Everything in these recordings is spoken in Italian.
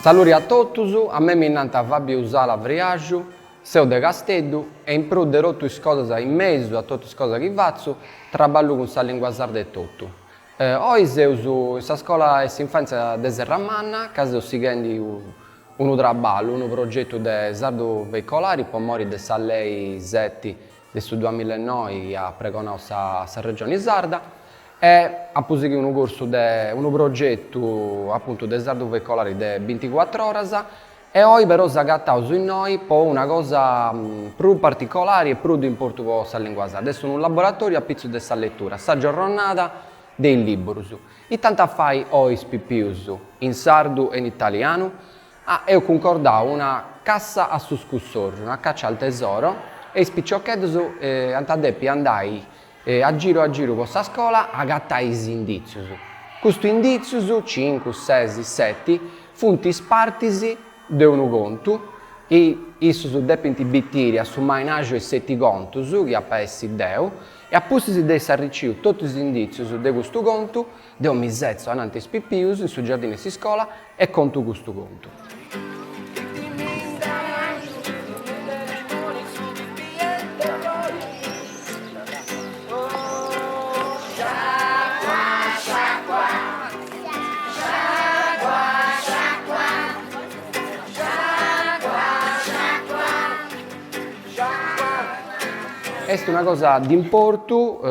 Saluti a tutti, a me mi innanta Fabio Usala Vriaju, seu de Casteddu e in pro de rotto cose in mezzo a tutte le cose che faccio, traballo con la lingua sarda e tutto. Oggi seu in scuola e infanzia de Serramanna, che sto seguendo un trabalho, un progetto di sardo veicolare, per morire de sa lei 7 del 2009 a pregonare sa regione sarda. E ha seguito un corso, un progetto appunto di sardo veicolare di 24 ore e oggi però si agattato in noi per una cosa più particolare e più di importanza per la lingua sarda. Adesso un laboratorio a pizzo della lettura, sta giornata dei libri. E tanto fai oggi pipius in sardo e in italiano. Io concordavo una cassa a suscussore, una caccia al tesoro e i spicciocchetti andai a giro per questa scuola a gattare gli indizi. Questi indizi, 5, 6, 7, furono spartisi di un conto e issu depinti bittiri a su mainaggio e 7 conti che appaessi Deo e a posti di arricciu tutti gli indizi di questo conto, deo mi sezzo anante spippius in su giardino di scuola e conto questo conto. È una cosa di importo,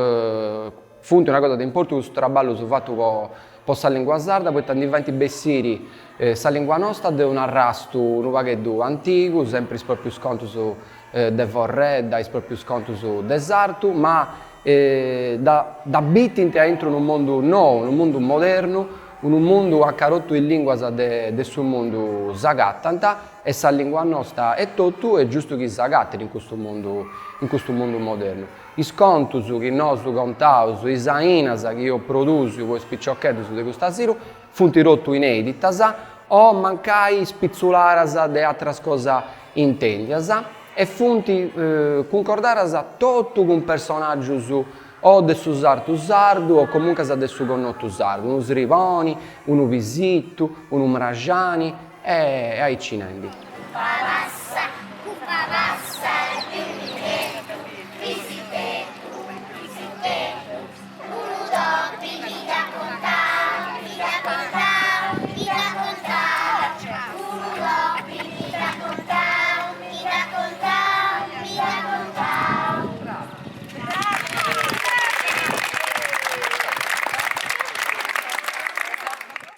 funte una cosa di importo questo lavoro su fatto con la lingua sarda, perché diventi bessiri la lingua nostra è un arrasto, un vaghetto antico, sempre proprio sconto su de vorredda, proprio sconto su desarto, ma da bit entro in un mondo nuovo, un mondo moderno, un mondo a carotto in lingua del suo mondo zagattanta e sa lingua nostra è tutto, è giusto che zagattano in questo mondo moderno. I sconti che noi contiamo, i sainas che io produco, quei spicciochetti di questa sera, funti rotto inediti, o mancai spizzolare di altre cose intendias e funti concordare tutto con personaggi o del suo sardo o comunque del suo connotto sardo, uno Srivoni, uno Visitto, uno Mrajani e ai cinendi.